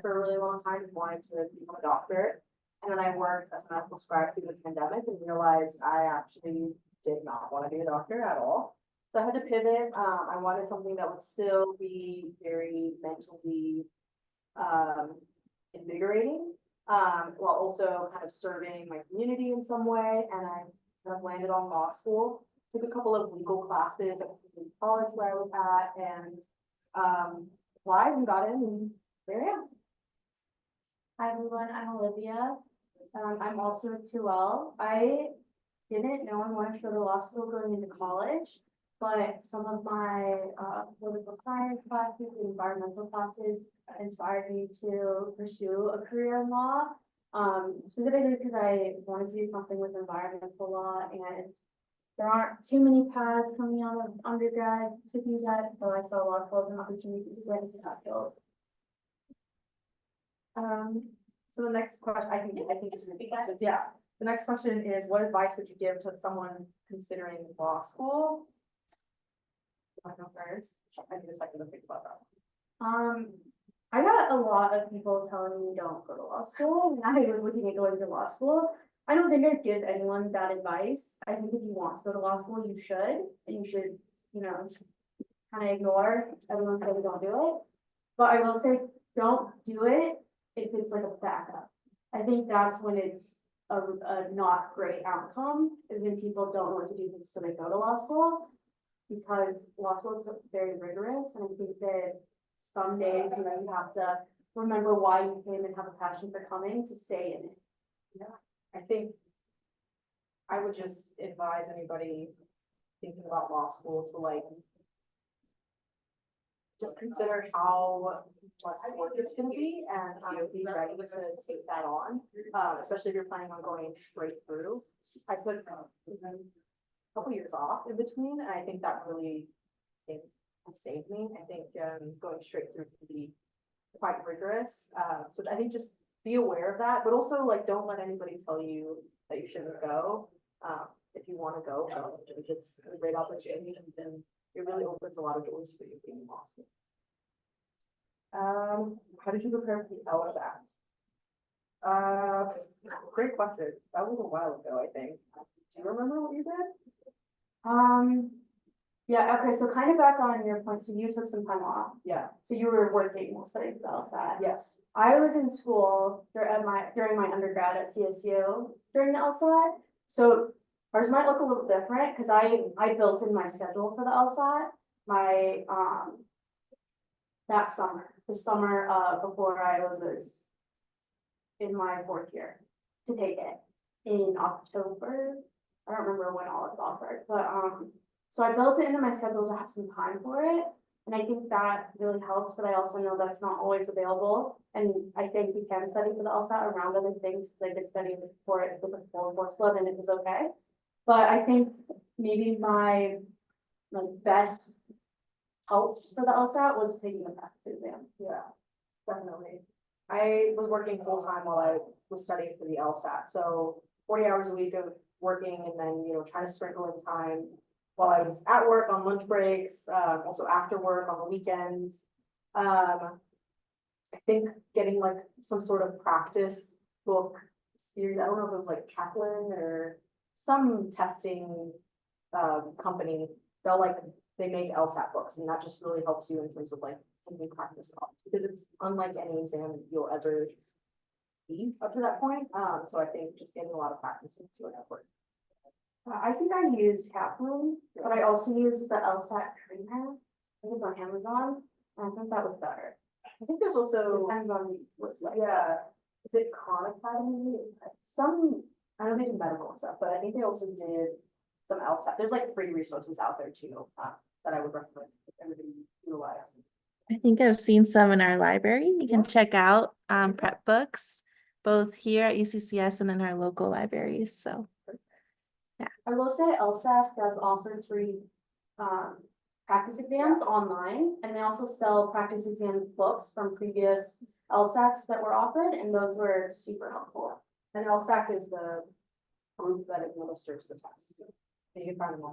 for a really long time and wanted to become a doctor. And then I worked as a medical scribe through the pandemic and realized I actually did not want to be a doctor at all. So I had to pivot. I wanted something that would still be very mentally invigorating, while also kind of serving my community in some way. And I kind of landed on law school, took a couple of legal classes at the college where I was at, and applied and got in, and there I am. Hi everyone, I'm Olivia. I'm also a 2L. I didn't know I wanted to go to law school going into college, but some of my political science classes and environmental classes inspired me to pursue a career in law. Specifically because I wanted to do something with environmental law, and there aren't too many paths coming out of undergrad to do that, so I saw law school as an opportunity to get into that field. So the next question, I think just repeat questions. Yeah. The next question is, what advice would you give to someone considering law school? I go first. I need a second to think about that. I got a lot of people telling me don't go to law school when I was looking at going to law school. I don't think I'd give anyone that advice. I think if you want to go to law school, you should, and you should, kind of ignore everyone saying don't do it. But I will say, don't do it if it's like a backup. I think that's when it's a not great outcome, is when people don't know what to do, so they go to law school, because law school is very rigorous, and I think that some days, you have to remember why you came and have a passion for coming to stay in it. Yeah, I think I would just advise anybody thinking about law school to just consider how much work it's gonna be, and be ready to take that on, especially if you're planning on going straight through. I took a couple years off in between, and I think that really saved me. I think going straight through can be quite rigorous. So I think just be aware of that, but also don't let anybody tell you that you shouldn't go. If you want to go, if it's a great opportunity, then it really opens a lot of doors for you being law school. How did you prepare for the LSAT? Great question. That was a while ago, I think. Do you remember what you did? Yeah, okay, so kind of back on your point, so you took some time off, Yeah. so you were working while studying for the LSAT. Yes. I was in school during my undergrad at CSU during the LSAT, so ours might look a little different, because I built in my schedule for the LSAT, that summer, the summer before I was in my 4th year to take it in October. I don't remember when all it's offered, but so I built it into my schedule to have some time for it. And I think that really helps, but I also know that's not always available. And I think we can study for the LSAT around other things, because I could study for it with a full course load and it was okay. But I think maybe my best helps for the LSAT was taking the practice exam. Yeah, definitely. I was working full time while I was studying for the LSAT. So 40 hours a week of working, and then, trying to sprinkle in time while I was at work on lunch breaks, also after work on the weekends. I think getting some sort of practice book series. I don't know if it was Kaplan or some testing company. They make LSAT books, and that just really helps you in terms of taking practice off, because it's unlike any exam you'll ever be up to that point. So I think just getting a lot of practice into an effort. I think I used Kaplan, but I also used the LSAT Dreamhead. I think it's on Amazon, and I think that was better. I think there's also, Depends on what's yeah, is it Khan Academy? I know they do medical stuff, but I think they also did some LSAT. There's free resources out there too, that I would recommend if everybody utilize. I think I've seen some in our library. You can check out prep books, both here at UCCS and in our local libraries. So I will say LSAT does offer free practice exams online, and they also sell practice exam books from previous LSATs that were offered, and those were super helpful. And LSAC is the group that administers the test. So you can find them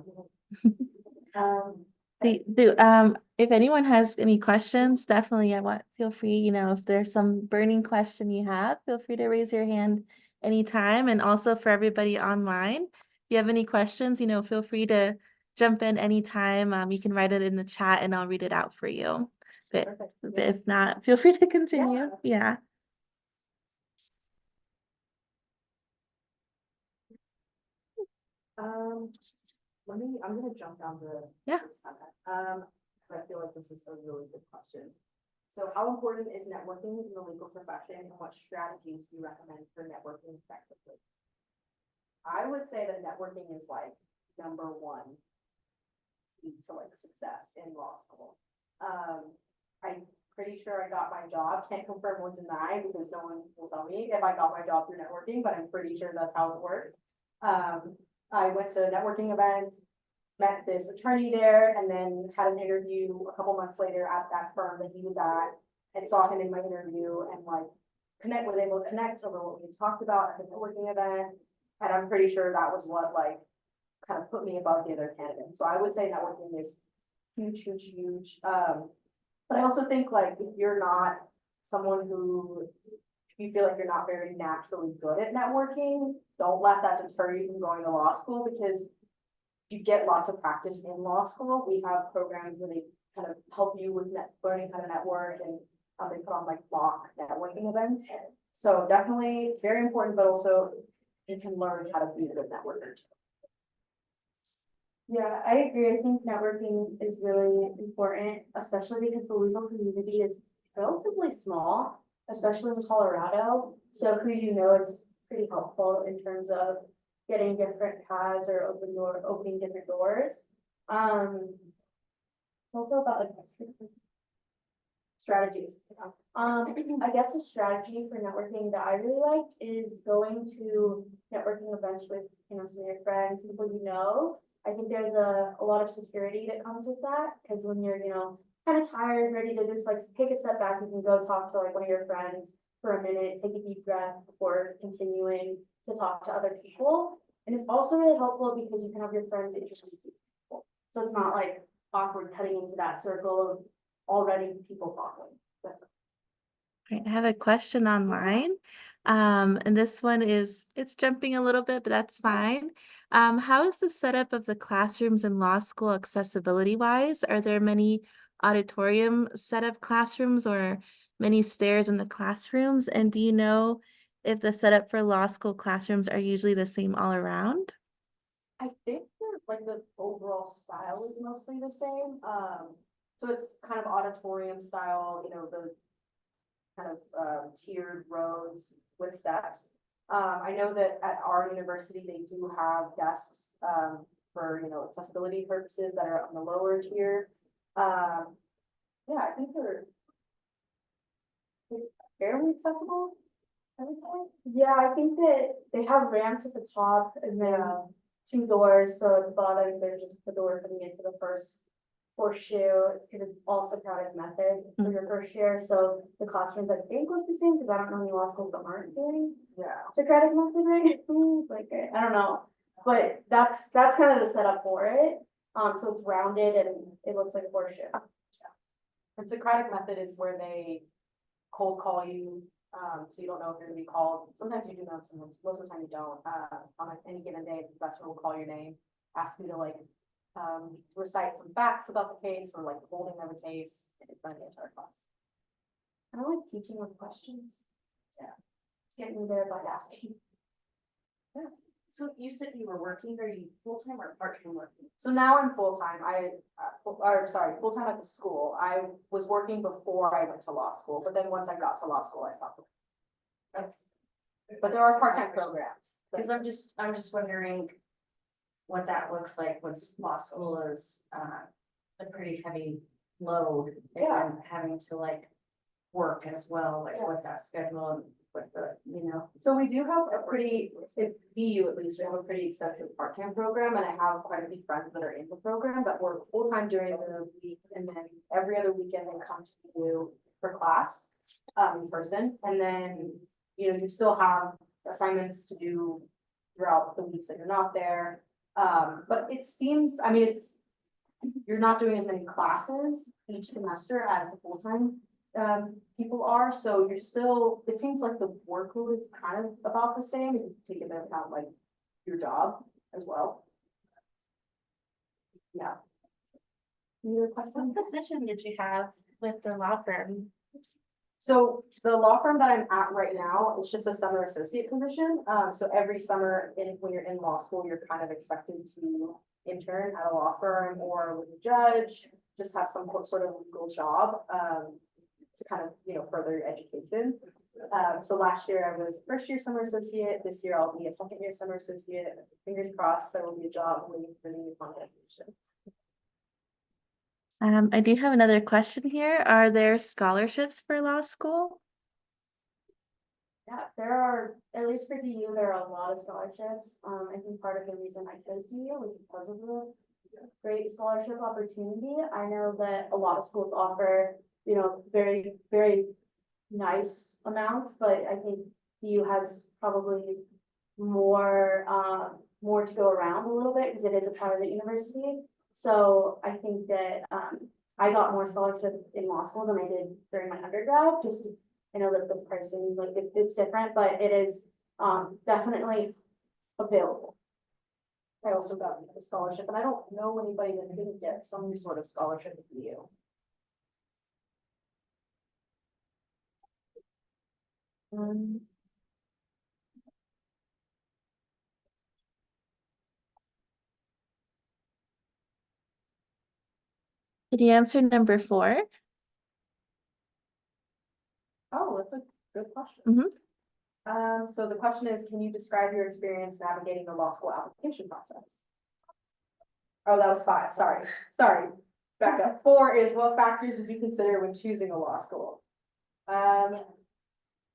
on. If anyone has any questions, definitely feel free, if there's some burning question you have, feel free to raise your hand anytime. And also for everybody online, if you have any questions, feel free to jump in anytime. You can write it in the chat and I'll read it out for you. But if not, feel free to continue. Yeah. I'm gonna jump down the. Yeah. I feel like this is a really good question. So how important is networking in the legal profession and what strategies do you recommend for networking effectively? I would say that networking is like number one key to like success in law school. I'm pretty sure I got my job, can't confirm or deny because no one will tell me if I got my job through networking, but I'm pretty sure that's how it worked. I went to a networking event, met this attorney there, and then had an interview a couple months later at that firm that he was at, and saw him in my interview and like was able to connect over what we talked about at the networking event. And I'm pretty sure that was what like kind of put me above the other candidates. So I would say networking is huge, huge, huge. But I also think like if you're not someone who you feel like you're not very naturally good at networking, don't let that deter you from going to law school because you get lots of practice in law school. We have programs where they kind of help you with learning how to network and they put on like mock networking events. So definitely very important, but also you can learn how to be a good networker too. Yeah, I agree. I think networking is really important, especially because the legal community is relatively small, especially in Colorado. So who you know is pretty helpful in terms of getting different paths or opening different doors. It's also about like strategies. I guess the strategy for networking that I really liked is going to networking events with, some of your friends, people you know. I think there's a lot of security that comes with that, because when you're, kind of tired, ready to just like take a step back, you can go talk to like one of your friends for a minute, take a deep breath before continuing to talk to other people. And it's also really helpful because you can have your friends introduce you to people. So it's not like awkward cutting into that circle of already people talking. Right, I have a question online. And this one it's jumping a little bit, but that's fine. How is the setup of the classrooms in law school accessibility wise? Are there many auditorium setup classrooms or many stairs in the classrooms? And do you know if the setup for law school classrooms are usually the same all around? I think like the overall style is mostly the same. So it's kind of auditorium style, the kind of tiered rows with steps. I know that at our university, they do have desks for, accessibility purposes that are on the lower tier. Yeah, I think they're fairly accessible, I would say. Yeah, I think that they have ramps at the top and then two doors. So at the bottom, there's just the door coming into the first horseshoe, because it's all Socratic method for your first year. So the classrooms I think look the same, because I don't know any law schools that aren't doing Socratic method, right? Like I don't know, but that's kind of the setup for it. So it's rounded and it looks like a horseshoe. And Socratic method is where they cold call you, so you don't know if you're gonna be called. Sometimes you do know, sometimes most of the time you don't. On like any given day, the professor will call your name, ask you to like recite some facts about the case or like the holding of a case in front of the entire class. I don't like teaching with questions. Yeah, it's getting me there by asking. Yeah. So you said you were working, are you full-time or part-time working? So now I'm full-time. Full-time at the school. I was working before I went to law school, but then once I got to law school, I stopped. But there are part-time programs. Because I'm just wondering what that looks like when law school is a pretty heavy load and having to like work as well, like with that schedule and with the, So we do have a pretty, at DU at least, we have a pretty extensive part-time program, and I have quite a few friends that are in the program that work full-time during the week, and then every other weekend they come to DU for class in person, and then, you still have assignments to do throughout the weeks that you're not there. But it seems, I mean, you're not doing as many classes each semester as the full-time people are, so you're still, it seems like the workload is kind of about the same, if you take into account like your job as well. Yeah. Any other questions? What position did you have with the law firm? So the law firm that I'm at right now, it's just a summer associate position. So every summer when you're in law school, you're kind of expected to intern at a law firm or with a judge, just have some sort of legal job, to kind of, further your education. So last year I was first year summer associate. This year I'll be a second year summer associate. Fingers crossed, there will be a job waiting for me upon graduation. I do have another question here. Are there scholarships for law school? Yeah, there are, at least for DU, there are a lot of scholarships. I think part of the reason I chose DU was because of the great scholarship opportunity. I know that a lot of schools offer, very, very nice amounts, but I think DU has probably more, more to go around a little bit because it is a private university. So I think that, I got more scholarship in law school than I did during my undergrad, just I know that the pricing, like, it's different, but it is, definitely available. I also got a scholarship, and I don't know anybody that didn't get some sort of scholarship at DU. Did you answer number 4? Oh, that's a good question. So the question is, can you describe your experience navigating the law school application process? Oh, that was 5, sorry. Back up. 4 is, what factors did you consider when choosing a law school?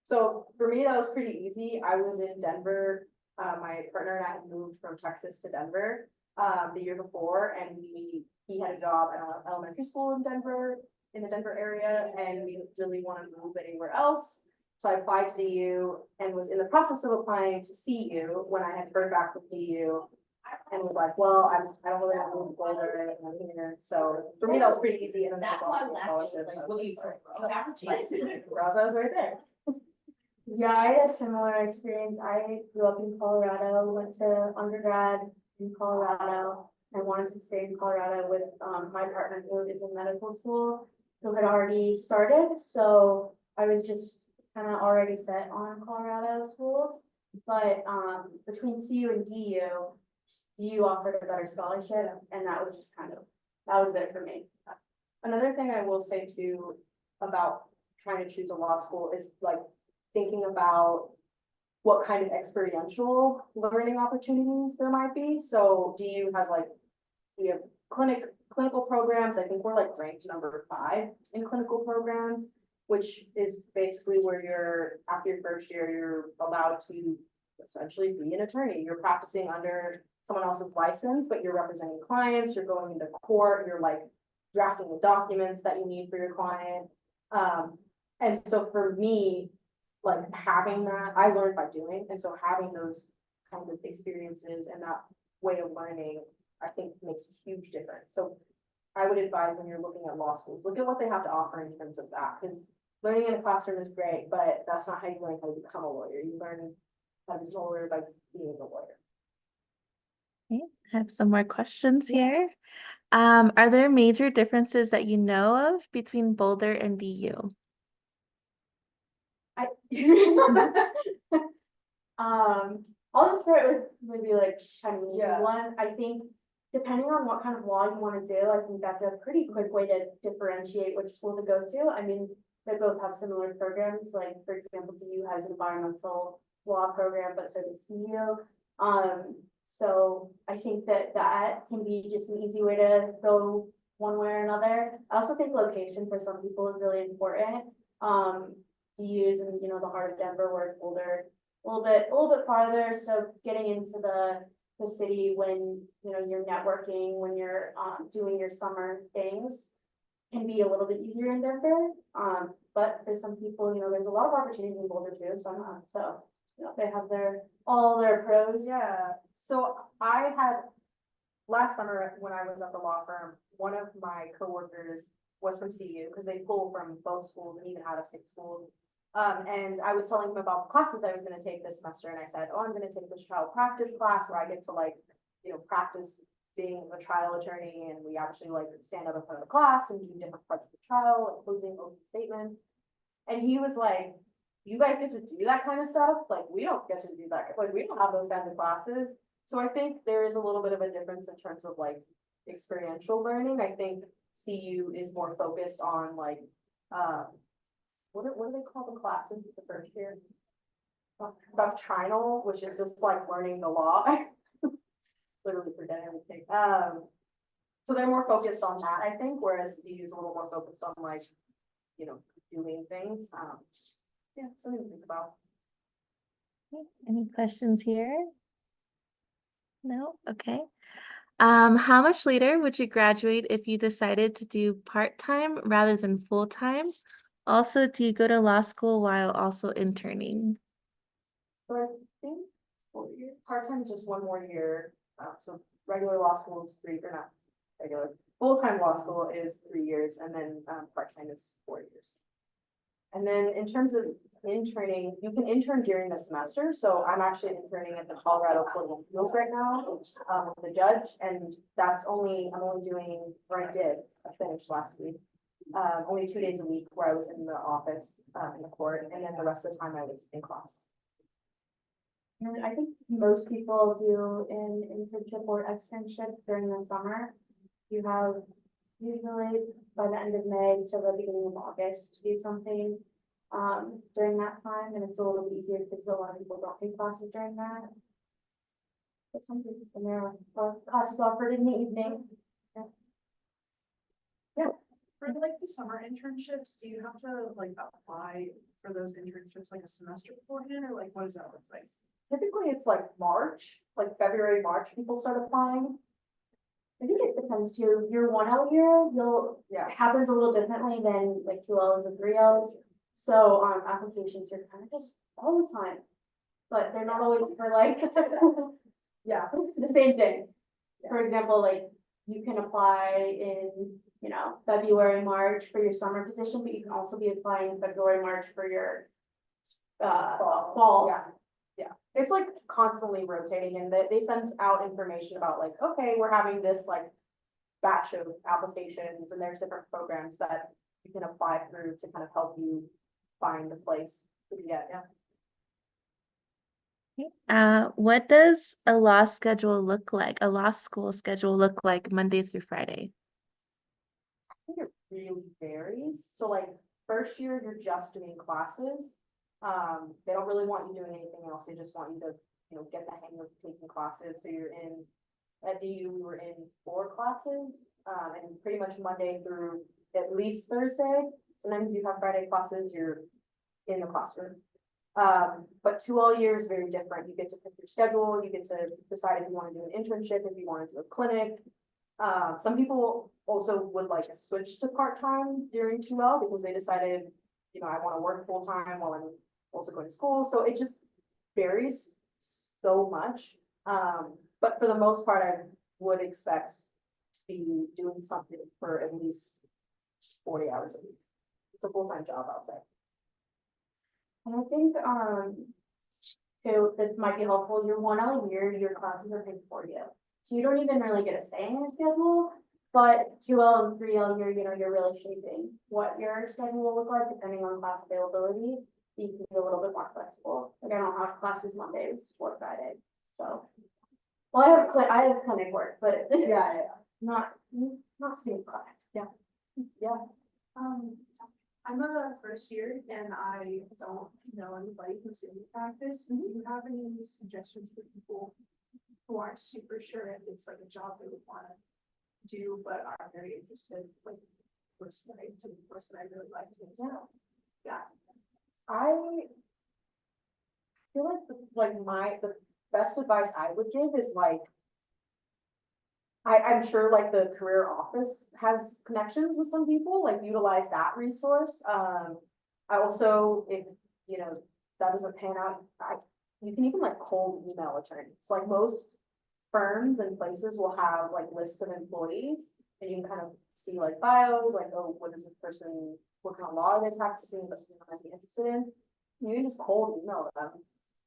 So for me, that was pretty easy. I was in Denver. My partner and I had moved from Texas to Denver the year before, and he had a job at an elementary school in Denver, in the Denver area, and we didn't really want to move anywhere else. So I applied to DU and was in the process of applying to CU when I had heard back from DU, and was like, well, I don't really want to move to Boulder, and I'm here. So for me, that was pretty easy. And then there's also scholarships. Raza's right there. Yeah, I had a similar experience. I grew up in Colorado, went to undergrad in Colorado. I wanted to stay in Colorado with my partner who is in medical school, who had already started. So I was just kind of already set on Colorado schools. But between CU and DU offered a better scholarship, and that was just that was it for me. Another thing I will say too about trying to choose a law school is like thinking about what kind of experiential learning opportunities there might be. So DU has we have clinical programs. I think we're ranked number 5 in clinical programs, which is basically where you're, after your first year, you're allowed to essentially be an attorney. You're practicing under someone else's license, but you're representing clients, you're going into court, you're drafting the documents that you need for your client. And so for me, having that, I learned by doing, and so having those kind of experiences and that way of learning, I think makes a huge difference. So I would advise when you're looking at law schools, look at what they have to offer in terms of that, because learning in a classroom is great, but that's not how you learn how to become a lawyer. You learn how to be a lawyer by being a lawyer. Okay, I have some more questions here. Are there major differences that you know of between Boulder and DU? I'll just start with maybe kind of an easy Yeah. one. I think depending on what kind of law you want to do, I think that's a pretty quick way to differentiate which school to go to. I mean, they both have similar programs. Like, for example, DU has environmental law program, but so does CU. So I think that can be just an easy way to go one way or another. I also think location for some people is really important. DU's in, the heart of Denver, whereas Boulder a little bit farther. So getting into the city when, you're networking, when you're doing your summer things can be a little bit easier in Denver. But for some people, there's a lot of opportunities in Boulder too. So they have all their pros. Yeah, so I had, last summer when I was at the law firm, one of my coworkers was from CU, because they pull from both schools and even out of state schools. And I was telling him about the classes I was gonna take this semester, and I said, oh, I'm gonna take this child practice class where I get to like, practice being a trial attorney, and we actually like stand up in front of the class and do different parts of the trial, like closing opening statements. And he was like, you guys get to do that kind of stuff? Like, we don't get to do that, like, we don't have those kinds of classes. So I think there is a little bit of a difference in terms of like experiential learning. I think CU is more focused on like, what do they call the classes the first year? Doctrinal, which is just like learning the law. Literally forget everything. So they're more focused on that, I think, whereas CU is a little more focused on like, doing things. Yeah, something to think about. Any questions here? No? Okay. How much later would you graduate if you decided to do part-time rather than full-time? Also, do you go to law school while also interning? So I think 4 years, part-time is just 1 more year, so regular law school is 3, or not regular, full-time law school is 3 years, and then, part-time is 4 years. And then in terms of interning, you can intern during the semester, so I'm actually interning at the Colorado Court of Appeals right now, with the judge, and I'm only doing, or I did, I finished last week. Only 2 days a week where I was in the office, in the court, and then the rest of the time I was in class. And I think most people do an internship or externship during the summer. You have usually by the end of May to the beginning of August to do something during that time, and it's a little bit easier because a lot of people don't take classes during that. But some people, and there are classes offered in the evening. For like the summer internships, do you have to like apply for those internships like a semester beforehand, or like what does that look like? Typically, it's like March, like February, March, people start applying. I think it depends too. Your 1L year, Yeah. it happens a little differently than like 2Ls and 3Ls. So applications are kind of just all the time, but they're not always for like Yeah. the same thing. Yeah. For example, like you can apply in, February, March for your summer position, but you can also be applying in February, March for your fall. Yeah. Yeah, it's like constantly rotating, and they send out information about like, okay, we're having this like batch of applications, and there's different programs that you can apply through to kind of help you find the place to be at. Yeah. What does a law schedule look like? A law school schedule look like Monday through Friday? I think it really varies. So like first year, you're just doing classes. They don't really want you doing anything else. They just want you to, get the hang of taking classes. So you're in, at DU, we were in 4 classes, and pretty much Monday through at least Thursday. Sometimes you have Friday classes, you're in the classroom. But 2L year is very different. You get to pick your schedule. You get to decide if you want to do an internship, if you want to do a clinic. Some people also would like to switch to part-time during 2L because they decided, I want to work full-time while I'm also going to school. So it just varies so much. But for the most part, I would expect to be doing something for at least 40 hours a week. It's a full-time job, I'll say. And I think, so that might be helpful, your 1L year, your classes are paid for you. So you don't even really get a say in your schedule, but 2L and 3L year, you're really shaping what your schedule will look like depending on class availability. You can be a little bit more flexible. Like I don't have classes Mondays or Friday, so. Well, I have clinic work, but Yeah. not same class. Yeah. I'm a first year and I don't know anybody who's in practice. Do you have any suggestions for people who aren't super sure if it's like a job they would want to do, but are very interested, like person I really like to, so, yeah. I feel like the best advice I would give is like, I'm sure like the career office has connections with some people, like utilize that resource. I also, if, that doesn't pan out, you can even like cold email attorneys. Like most firms and places will have like lists of employees, And you can kind of see like bios, like, oh, what is this person working on law they're practicing, but something I might be interested in. You can just cold email them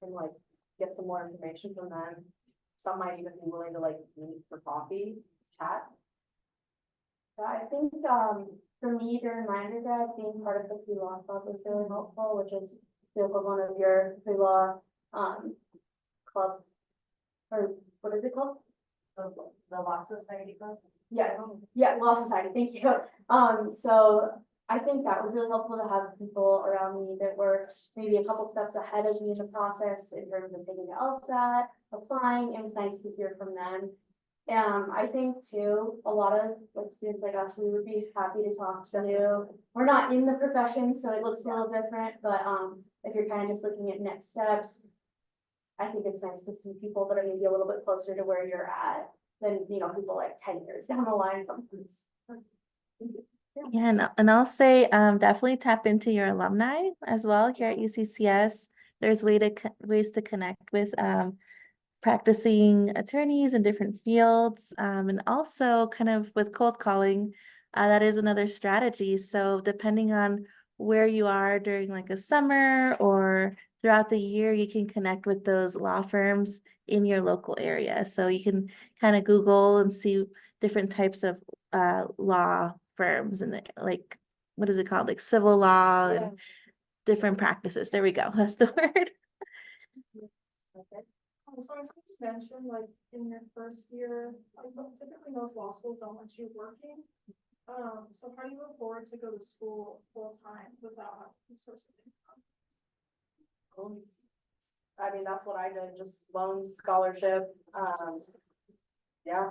and like get some more information from them. Some might even be willing to like meet for coffee, chat. Yeah, I think, for me during my undergrad, being part of the pre-law club was really helpful, which is the equivalent of your pre-law, clubs. Or what is it called? The Law Society Club. Yeah, Law Society, thank you. So I think that was really helpful to have people around me that were maybe a couple steps ahead of me in the process in terms of taking the LSAT, applying. It was nice to hear from them. I think too, a lot of like students like us, we would be happy to talk to you. We're not in the profession, so it looks a little different, but if you're kind of just looking at next steps, I think it's nice to see people that are maybe a little bit closer to where you're at than, you know, people like 10 years down the line sometimes. Yeah, and I'll say definitely tap into your alumni as well here at UCCS. There's ways to connect with practicing attorneys in different fields, and also kind of with cold calling, that is another strategy. So depending on where you are during like a summer or throughout the year, you can connect with those law firms in your local area. So you can kind of Google and see different types of law firms and like, what is it called? Like civil law and different practices. There we go. That's the word. So I think you mentioned like in your first year, like typically most law schools don't want you working. So how do you afford to go to school full time without having source of income? Loans. I mean, that's what I did, just loans, scholarship, yeah.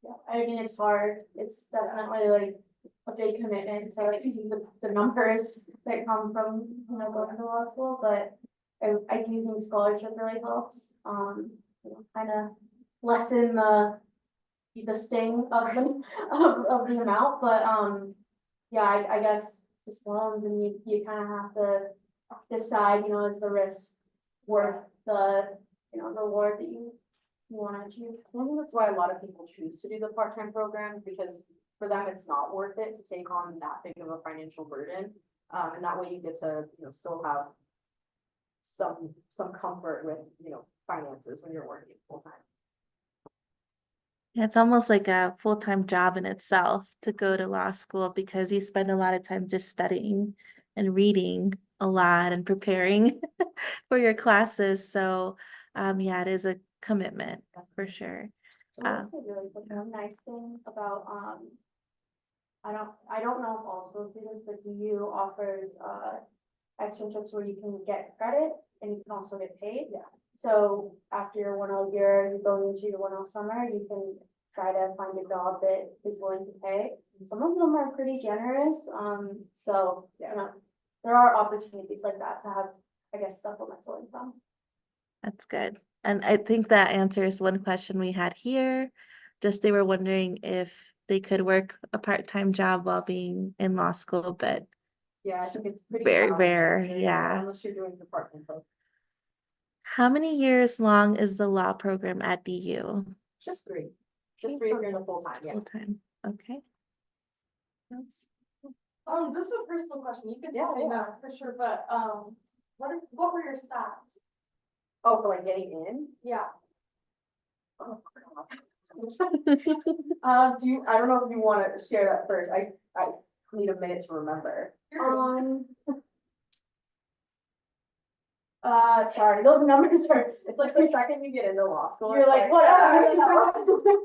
Yeah, I mean, it's hard. It's definitely like a big commitment to like see the numbers that come from, you know, going to law school, but I do think scholarship really helps, you know, kind of lessen the sting of of the amount, but, yeah, I guess just loans and you kind of have to decide, you know, is the risk worth the, you know, reward that you want to achieve. I think that's why a lot of people choose to do the part-time program, because for them, it's not worth it to take on that big of a financial burden. And that way you get to, you know, still have some comfort with, you know, finances when you're working full-time. Yeah, it's almost like a full-time job in itself to go to law school because you spend a lot of time just studying and reading a lot and preparing for your classes. So, yeah, it is a commitment for sure. And that's a really good, nice thing about, I don't know if all schools do this, but DU offers, externships where you can get credit and you can also get paid. Yeah. So after your 1L year, you go into your 1L summer, you can try to find a job that is willing to pay. Some of them are pretty generous, so, you know, there are opportunities like that to have, I guess, supplemental income. That's good. And I think that answers one question we had here. Just they were wondering if they could work a part-time job while being in law school, but Yeah, I It's think it's pretty very challenging, rare, very yeah. Unless you're doing department program. how many years long is the law program at DU? Just three if you're in the full-time, yeah. Full-time, okay. That's- This is a personal question. You can Yeah, tell me yeah. that for sure, but, what were your stats? Oh, for like getting in? Yeah. Oh, God. I don't know if you want to share that first. I need a minute to remember. Sorry, those numbers are, It's like the second you get into law school. you're it's like, what?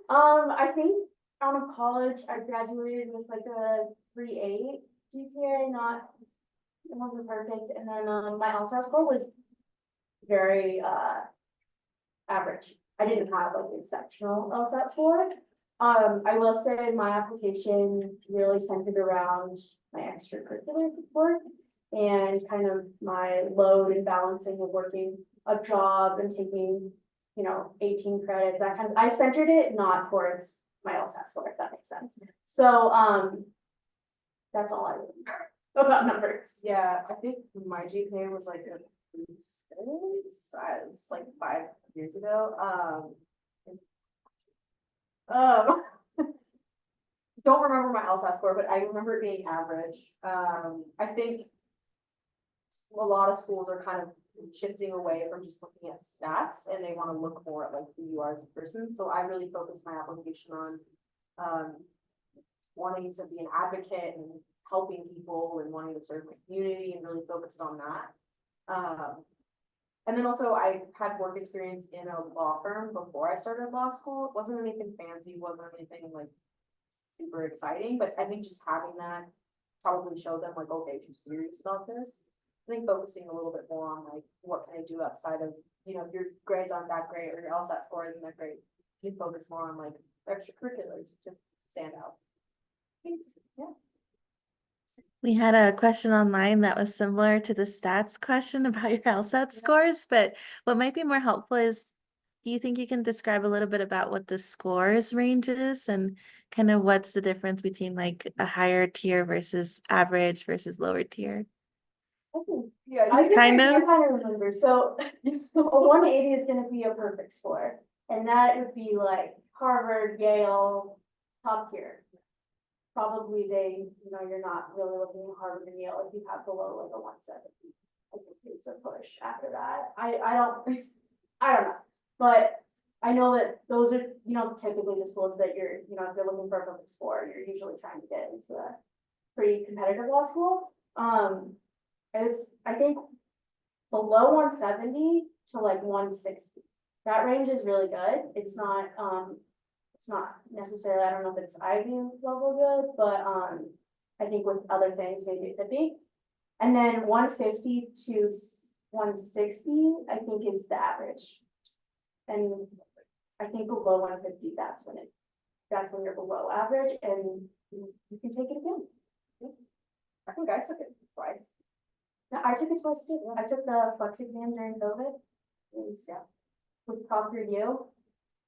ah. I think out of college, I graduated with like a 3.8 GPA, not, it wasn't perfect, and then, my LSAT score was very, average. I didn't have like an exceptional LSAT score. I will say my application really centered around my extracurricular work and kind of my load and balancing of working a job and taking, you know, 18 credits, that kind of, I centered it not towards my LSAT score, if that makes sense. So, that's all I remember about numbers. Yeah, I think my GPA was like a 6, it's like 5 years ago. don't remember my LSAT score, but I remember it being average. I think a lot of schools are kind of shifting away from just looking at stats and they want to look more at like who you are as a person. So I really focus my application on wanting to be an advocate and helping people and wanting to serve my community and really focused on that. And then also I had work experience in a law firm before I started law school. It wasn't anything fancy, wasn't anything like super exciting, but I think just having that probably showed them like, okay, she's serious about this. I think focusing a little bit more on like, what can I do outside of, you know, your grades aren't that great or your LSAT score isn't that great. You focus more on like extracurriculars to stand out. Yeah. We had a question online that was similar to the stats question about your LSAT scores, but what might be more helpful is, do you think you can describe a little bit about what the scores range is and kind of what's the difference between like a higher tier versus average versus lower tier? Yeah. I think Kind I of. kind of remember, so a 180 is gonna be a perfect score, and that would be like Harvard, Yale, top tier. Probably you're not really looking at Harvard and Yale if you have below like a 170. I think it's a push after that. I don't, I don't know, but I know that those are, typically the schools that if you're looking for a perfect score, you're usually trying to get into a pretty competitive law school. I think below 170 to like 160. That range is really good. It's not necessarily, I don't know if it's Ivy level good, but I think with other things, maybe it could be. And then 150 to 160, I think is the average. And I think below 150, that's when you're below average and you can take it again. I think I took it twice. No, I took it twice too. I took the flex exam during COVID. It was, with proper review.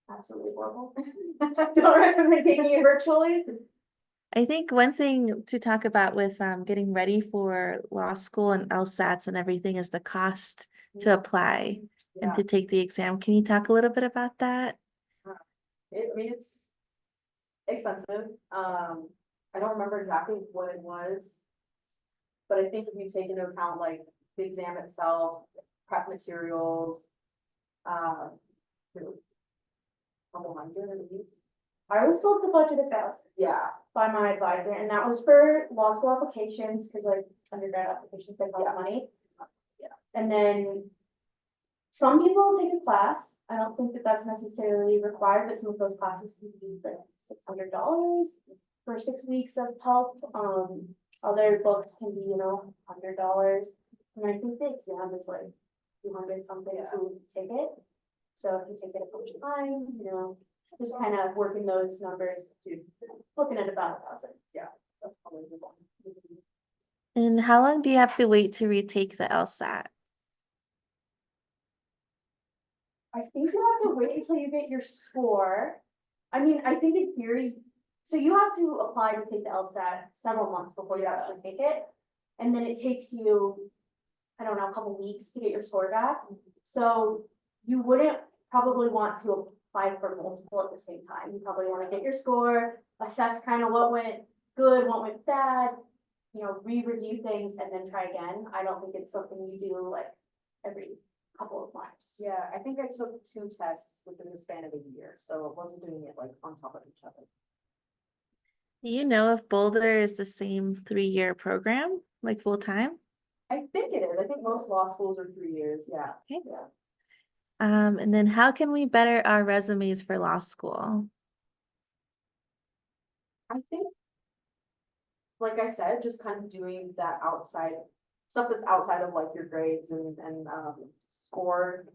Absolutely horrible. Don't recommend taking it virtually. I think one thing to talk about with getting ready for law school and LSATs and everything is the cost to apply and Yeah, to take the exam. Can you talk a little bit about that? it's expensive. I don't remember exactly what it was. But I think if you take into account like the exam itself, prep materials, couple hundred at least. I was told the budget is $1,000 Yeah, by my advisor, and that was for law school applications, because like undergrad applications, they cost money. Yeah. And then some people take a class. I don't think that that's necessarily required, but some of those classes can be like $600 for 6 weeks of help. Other books can be, $100. And I think the exam is like 200 something to take it. So if you take it a bunch of times, just kind of working those numbers to looking at about 1,000. yeah, that's probably the one. And how long do you have to wait to retake the LSAT? I think you have to wait until you get your score. I mean, I think in theory, so you have to apply to take the LSAT several months before you actually take it. And then it takes you, I don't know, a couple weeks to get your score back. So you wouldn't probably want to apply for multiple at the same time. You probably want to get your score, assess kind of what went good, what went bad, re-review things and then try again. I don't think it's something you do like every couple of months. Yeah, I think I took 2 tests within the span of a year, so it wasn't doing it like on top of each other. Do you know if Boulder is the same 3-year program, like full time? I think it is. I think most law schools are 3 years. Yeah. Okay. Yeah. And then how can we better our resumes for law school? I think, like I said, just kind of doing that outside stuff that's outside of like your grades and score.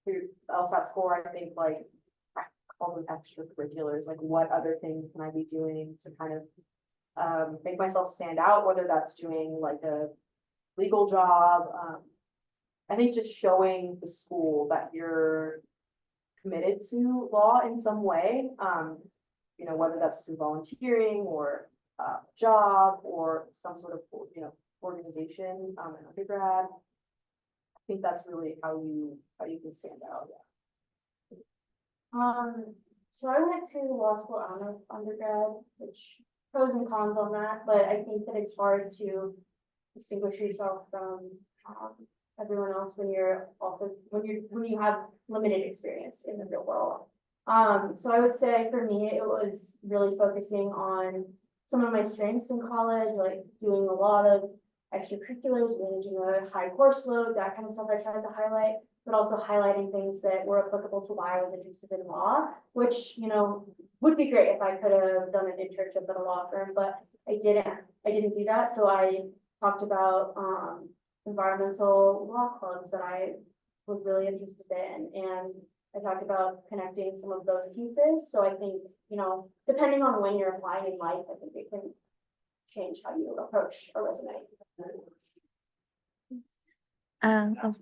Your LSAT score, I think like I call them extracurriculars. Like what other things can I be doing to kind of make myself stand out? Whether that's doing like a legal job. I think just showing the school that you're committed to law in some way. Whether that's through volunteering or job or some sort of, organization, in undergrad. I think that's really how you can stand out. So I went to law school out of undergrad, which pros and cons on that, but I think that it's hard to distinguish yourself from everyone else when you're also, when you have limited experience in the real world. So I would say for me, it was really focusing on some of my strengths in college, like doing a lot of extracurriculars, managing a high course load, that kind of stuff I tried to highlight, but also highlighting things that were applicable to why I was interested in law, which, you know, would be great if I could have done an internship at a law firm, but I didn't do that. So I talked about environmental law clubs that I was really interested in, and I talked about connecting some of those pieces. So I think, you know, depending on when you're applying in life, I think it can change how you approach a resume. Oh,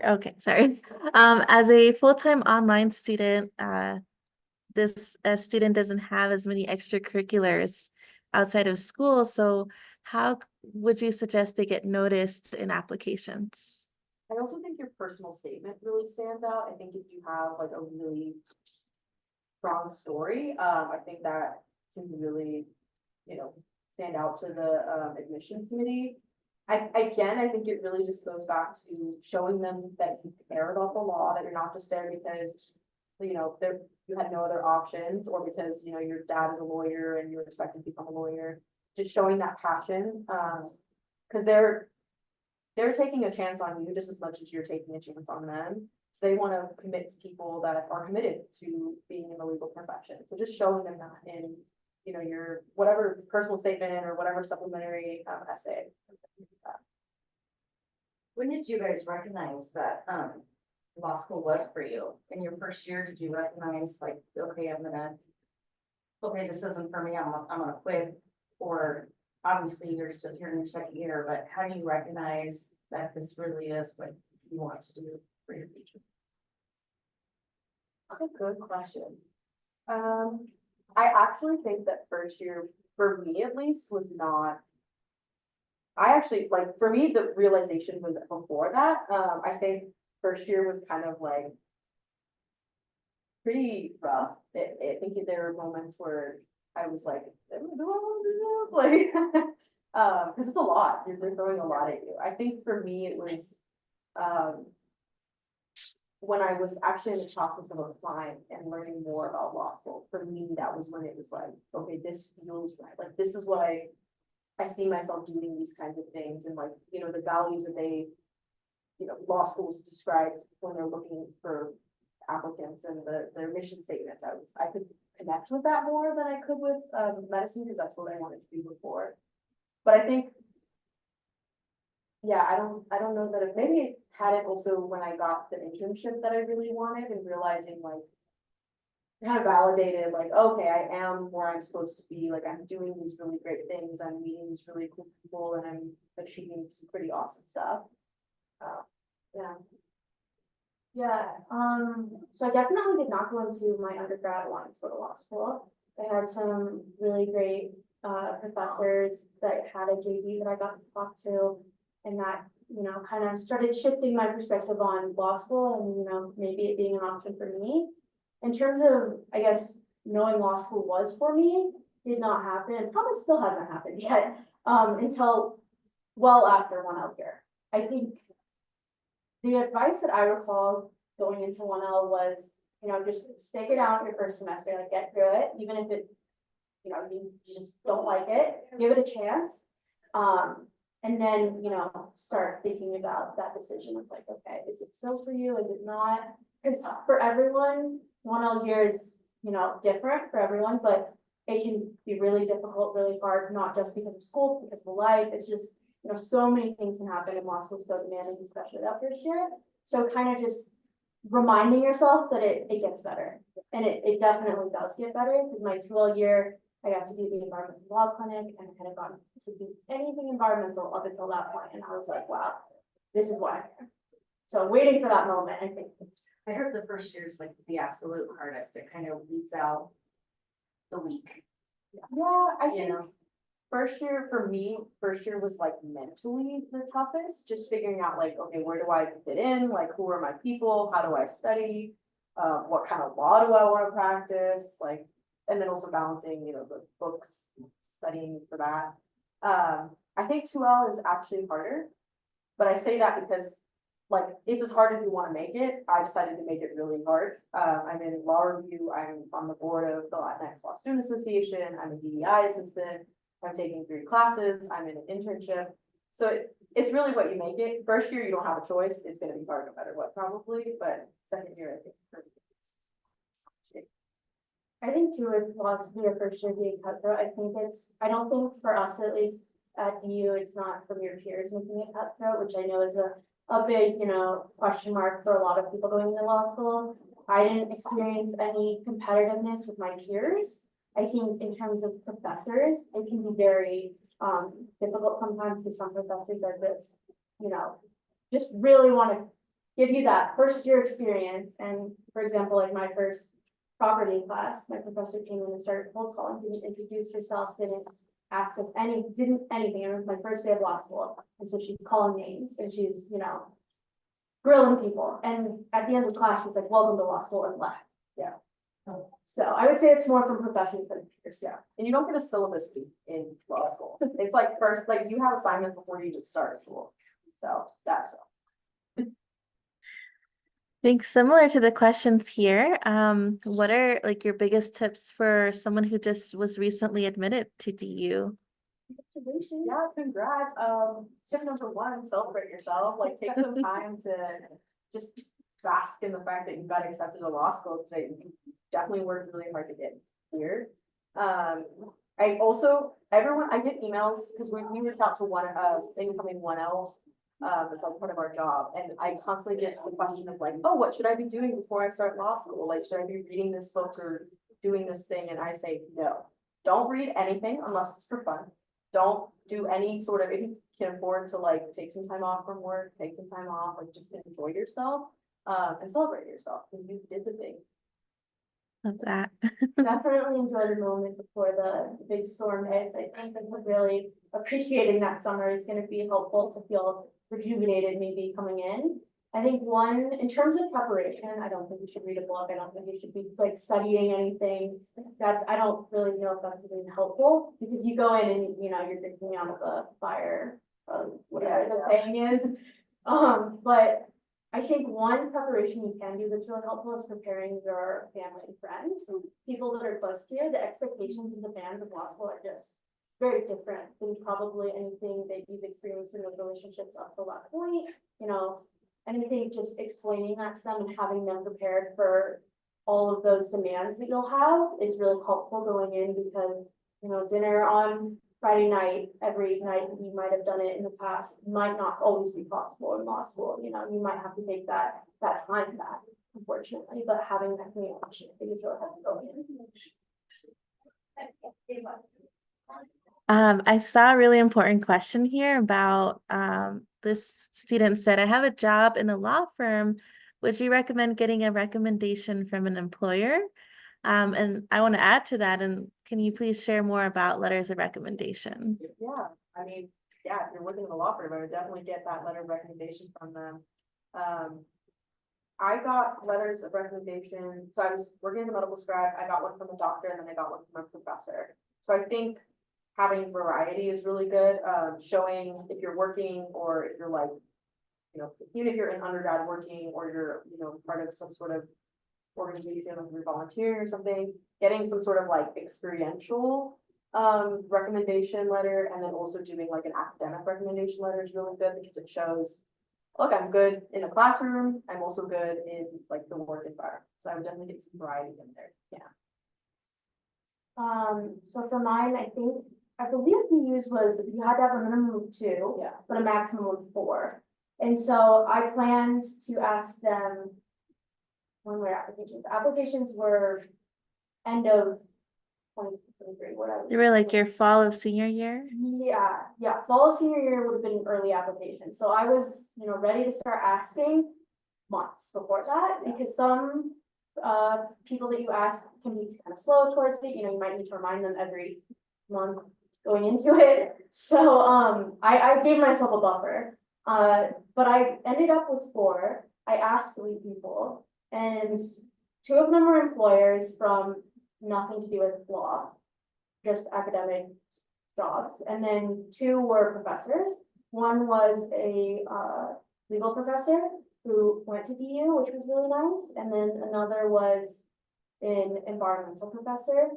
okay, sorry. As a full-time online student, this student doesn't have as many extracurriculars outside of school. So how would you suggest they get noticed in applications? I also think your personal statement really stands out. I think if you have like a really strong story, I think that can really, you know, stand out to the admissions committee. I think it really just goes back to showing them that you care about the law, that you're not just there because, you know, you had no other options, or because, you know, your dad is a lawyer and you're expected to become a lawyer. Just showing that passion, because they're taking a chance on you just as much as you're taking a chance on them. So they want to commit to people that are committed to being in the legal profession. So just showing them that in, you know, your whatever personal statement or whatever supplementary essay. When did you guys recognize that, law school was for you? In your first year, did you recognize like, okay, this isn't for me, I'm gonna quit? Or obviously you're still here in your second year, but how do you recognize that this really is what you want to do for your future? That's a good question. I actually think that first year, for me at least, was not. I actually, like, for me, the realization was before that. I think first year was kind of like pretty rough. I think there were moments where I was like, do I want to do this? Like, because it's a lot. They're throwing a lot at you. I think for me, it was, when I was actually in the process of applying and learning more about law school, for me, that was when it was like, okay, this feels right. Like, this is what I see myself doing these kinds of things, and like, you know, the values that they, you know, law schools describe when they're looking for applicants and their mission statements. I could connect with that more than I could with medicine, because that's what I wanted to do before. But I think, yeah, I don't know that maybe it had it also when I got the internship that I really wanted, and realizing like, kind of validated, like, okay, I am where I'm supposed to be, like, I'm doing these really great things, I'm meeting these really cool people, and I'm achieving some pretty awesome stuff. Yeah. Yeah, so I definitely did not go into my undergrad wanting to go to law school. I had some really great professors that had a JD that I got to talk to, and that, you know, kind of started shifting my perspective on law school and, you know, maybe it being an option for me. In terms of, I guess, knowing law school was for me, did not happen, probably still hasn't happened yet, until well after 1L year. I think the advice that I recall going into 1L was, you know, just stick it out your first semester, like get through it, even if it, you know, you just don't like it, give it a chance. And then, you know, start thinking about that decision of like, okay, is it still for you? Is it not? Because for everyone, 1L year is, you know, different for everyone, but it can be really difficult, really hard, not just because of school, because of life. It's just, you know, so many things can happen in law school, so demanding, especially that first year. So kind of just reminding yourself that it gets better. And it definitely does get better, because my 2L year, I got to do the environmental law clinic, and I hadn't gotten to do anything environmental up until that point. And I was like, wow, this is why. So waiting for that moment, I think I heard the first year is like the absolute hardest. It kind of weeds out the weak, Yeah, I you think know? first year for me, first year was like mentally the toughest, just figuring out like, okay, where do I fit in? Like, who are my people? How do I study? what kind of law do I want to practice, like, and then also balancing, you know, the books, studying for that. I think 2L is actually harder, but I say that because like, it's as hard as you want to make it. I decided to make it really hard. I'm in law review, I'm on the board of the Latinx Law Student Association, I'm a DEI assistant, I'm taking 3 classes, I'm in an internship. So it's really what you make it. First year, you don't have a choice, it's gonna be hard no matter what probably, but second year, I think. I think too, if lots of your first year being cutthroat, I don't think for us, at least at DU, it's not from your peers making it cutthroat, which I know is a big, you know, question mark for a lot of people going into law school. I didn't experience any competitiveness with my peers. I think in terms of professors, it can be very difficult sometimes because some professors are just, you know, just really want to give you that first year experience. And for example, like my first property class, my professor came in and started cold calling, didn't introduce herself, didn't ask us anything. It was my first day of law school. And so she's calling names and she's, you know, grilling people. And at the end of the class, she's like, welcome to law school, and left. Yeah. So I would say it's more from professors than peers. Yeah, and you don't get a syllabus week in law school. It's like first, like you have assignments before you even start school. So that's. I think similar to the questions here, what are like your biggest tips for someone who just was recently admitted to DU? Yeah, congrats. Tip number 1, celebrate yourself. Like take some time to just bask in the fact that you got accepted to law school, because you definitely worked really hard to get here. I also, I get emails because we reached out to one incoming 1Ls. It's like part of our job, and I constantly get the question of like, oh, what should I be doing before I start law school? Like, should I be reading this book or doing this thing? And I say, no, don't read anything unless it's for fun. Don't do any sort of, if you can afford to like take some time off from work, take some time off, like just enjoy yourself, and celebrate yourself because you did the thing. Love that. Definitely enjoy the moment before the big storm hits. I think that really appreciating that summer is going to be helpful to feel rejuvenated maybe coming in. I think in terms of preparation, I don't think you should read a book. I don't think you should be like studying anything. I don't really know if that's even helpful, because you go in and, you know, you're drinking out of a fire, whatever the saying is. But I think one preparation you can do that's really helpful is preparing your family and friends, people that are close to you. The expectations and demands of law school are just very different than probably anything that you've experienced in those relationships up to that point. You know, anything, just explaining that to them and having them prepared for all of those demands that you'll have is really helpful going in, because, you know, dinner on Friday night, every night you might have done it in the past, might not always be possible in law school. You know, you might have to take that time back, unfortunately, but having that communication, I think is really helpful going in. I saw a really important question here about this student said, I have a job in a law firm. Would you recommend getting a recommendation from an employer? And I want to add to that. And can you please share more about letters of recommendation? Yeah, I mean, yeah, if you're working in a law firm, I would definitely get that letter of recommendation from them. I got letters of recommendation. So I was working as a medical scribe. I got one from a doctor, and then I got one from a professor. So I think having variety is really good. Showing if you're working, or if you're like, you know, even if you're in undergrad working, or you're, you know, part of some sort of organization, like you're volunteering or something, getting some sort of like experiential recommendation letter, and then also doing like an academic recommendation letter is really good, because it shows, look, I'm good in a classroom, I'm also good in like the work environment. So I would definitely get some variety in there. Yeah. So for mine, I believe the use was you had to have a minimum of 2, Yeah. but a maximum of 4. And so I planned to ask them when were applications. Applications were end of 2023, whatever. You were like your fall of senior year? Yeah. Fall of senior year would have been early application. So I was, you know, ready to start asking months before that, because some people that you ask can be kind of slow towards it. You know, you might need to remind them every month going into it. So I gave myself a buffer. But I ended up with 4. I asked 3 people, and 2 of them were employers from nothing to do with law, just academic jobs, and then 2 were professors. One was a legal professor who went to DU, which was really nice, and then another was an environmental professor.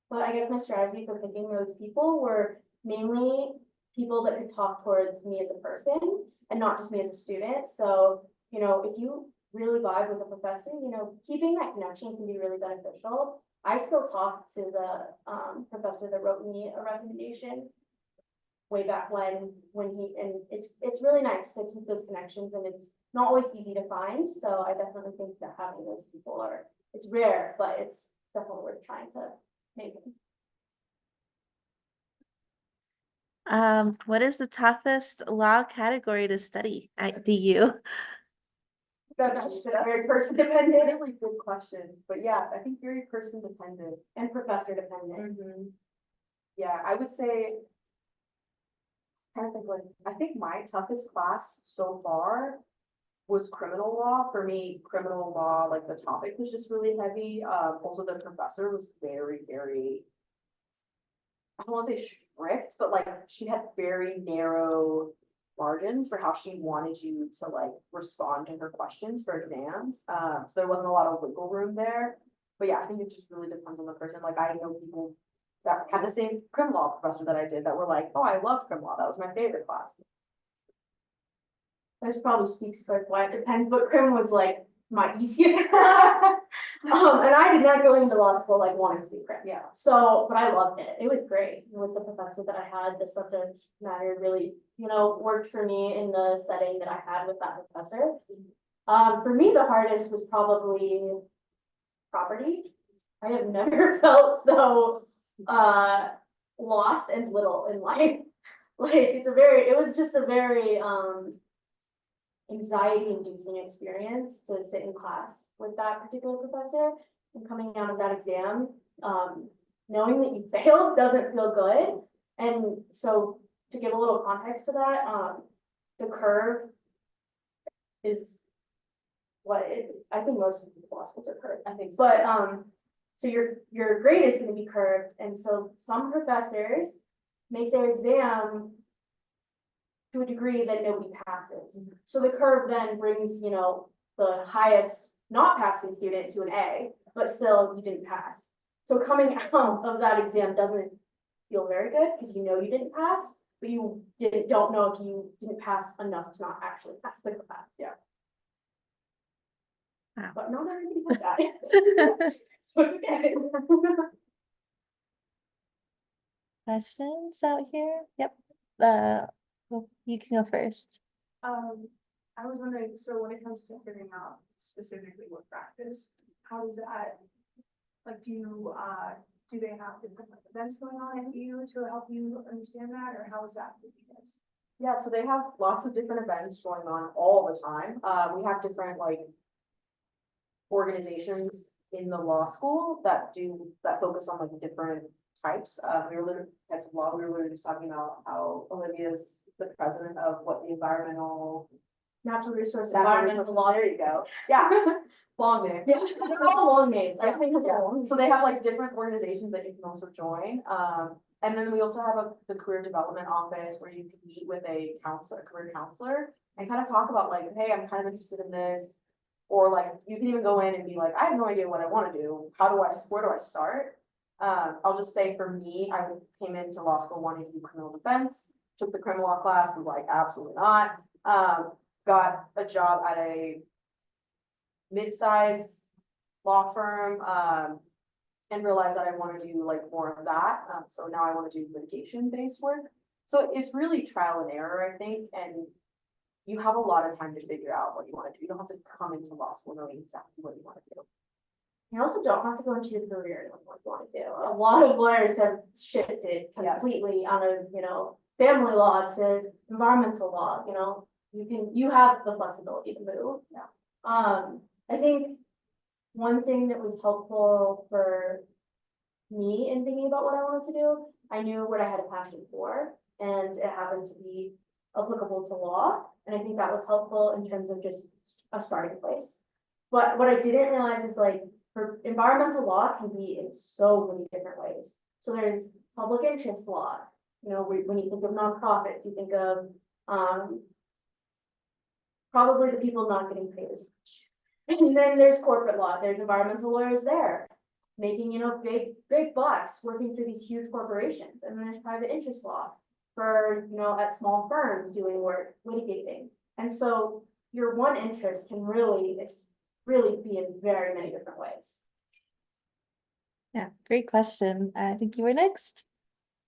But I guess my strategy for picking those people were mainly people that could talk towards me as a person and not just me as a student. So, you know, if you really vibe with a professor, you know, keeping that connection can be really beneficial. I still talk to the professor that wrote me a recommendation way back when he, and it's really nice to keep those connections, and it's not always easy to find. So I definitely think that having those people it's rare, but it's definitely worth trying to maintain. What is the toughest law category to study at DU? That's very person dependent Really good question, but yeah, I think very person dependent. and professor dependent. Yeah, I would say. I think my toughest class so far was criminal law. For me, criminal law, like the topic was just really heavy. Also the professor was very, very. I don't wanna say strict, but like she had very narrow margins for how she wanted you to like respond to her questions for exams. So there wasn't a lot of wiggle room there. But yeah, I think it just really depends on the person. Like I know people that had the same crim law professor that I did that were like, oh, I love crim law. That was my favorite class. This probably speaks for why it depends, but crim was like my easiest. And I did not go into law school like wanting to do crim. Yeah. So, but I loved it. It was great with the professor that I had. The subject matter really, you know, worked for me in the setting that I had with that professor. For me, the hardest was probably property. I have never felt so lost and little in life. Like it was just a very anxiety inducing experience to sit in class with that particular professor, and coming out of that exam, knowing that you failed doesn't feel good. And so to give a little context to that, the curve is I think most of the law schools are curved, I think, but so your grade is going to be curved, and so some professors make their exam to a degree that nobody passes. So the curve then brings, you know, the highest not passing student to an A, but still you didn't pass. So coming out of that exam doesn't feel very good because you know you didn't pass, but you don't know if you didn't pass enough to not actually pass the class. Yeah. Wow. But not everybody has that. So it's okay. Questions out here? Yep. Well, you can go first. I was wondering, so when it comes to figuring out specifically what practice, how does that, like, do they have different events going on at you to help you understand that, or how is that for you guys? Yeah, so they have lots of different events going on all the time. We have different like organizations in the law school that focus on like different types. We were literally types of law. We were literally just talking about how Olivia's the president of what the environmental Natural resource environmental law. There you go. Yeah, long name. Yeah, they're all long names. I think it's Yeah, all long. so they have like different organizations that you can also join. And then we also have the career development office where you can meet with a career counselor, and kind of talk about like, hey, I'm kind of interested in this. Or like, you can even go in and be like, I have no idea what I want to do. Where do I start? I'll just say for me, I came into law school wanting to do criminal defense, took the criminal law class, was like, absolutely not. Got a job at a mid-size law firm, and realized that I want to do like more of that. So now I want to do litigation-based work. So it's really trial and error, I think, and you have a lot of time to figure out what you want to do. You don't have to come into law school knowing exactly what you want to do. You also don't have to go into your career knowing what you want to do. A lot of lawyers have shifted completely out of, you know, family law to environmental law, you know. You have the flexibility to move. Yeah. I think one thing that was helpful for me in thinking about what I wanted to do, I knew what I had a passion for, and it happened to be applicable to law. And I think that was helpful in terms of just a starting place. But what I didn't realize is like, for environmental law can be in so many different ways. So there's public interest law, you know, when you think of nonprofits, you think of, probably the people not getting paid as much. And then there's corporate law, there's environmental lawyers there, making, you know, big bucks, working for these huge corporations. And then there's private interest law for, you know, at small firms doing work, litigating. And so your one interest can really be in very many different ways. Yeah, great question. I think you were next.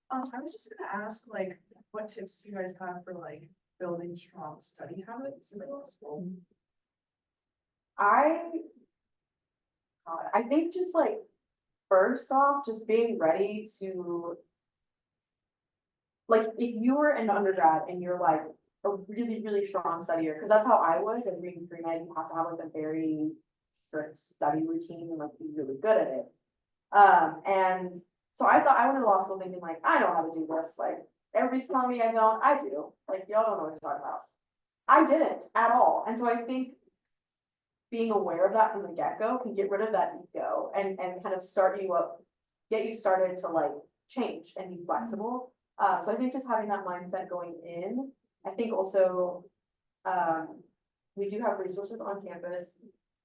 I was just gonna ask, like, what tips do you guys have for like building strong study habits in middle school? I think just like, first off, just being ready to. Like, if you were an undergrad and you're like a really, really strong studier, because that's how I was, and reading pre-med, you have to have like a very strict study routine and like be really good at it. And so I thought, I went to law school thinking like, I know how to do this, like, everybody's telling me I don't, I do, like, y'all don't know what you're talking about. I didn't at all, and so I think being aware of that from the get-go can get rid of that ego and kind of start you up, get you started to like change and be flexible. So I think just having that mindset going in, I think also, we do have resources on campus,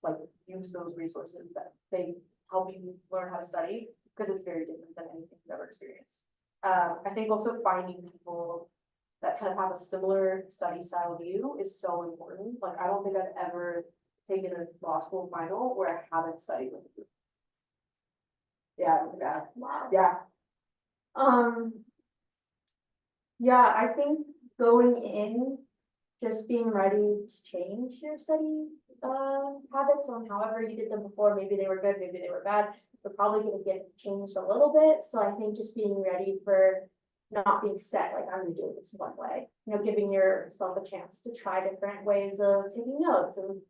like use those resources that they help you learn how to study, because it's very different than anything you've ever experienced. I think also finding people that kind of have a similar study style view is so important. Like, I don't think I've ever taken a law school final where I haven't studied with you. Yeah, it was bad. Wow. Yeah. Yeah, I think going in, just being ready to change your study habits on however you did them before, maybe they were good, maybe they were bad, they're probably gonna get changed a little bit, so I think just being ready for not being set, like I'm gonna do this one way, you know, giving yourself a chance to try different ways of taking notes and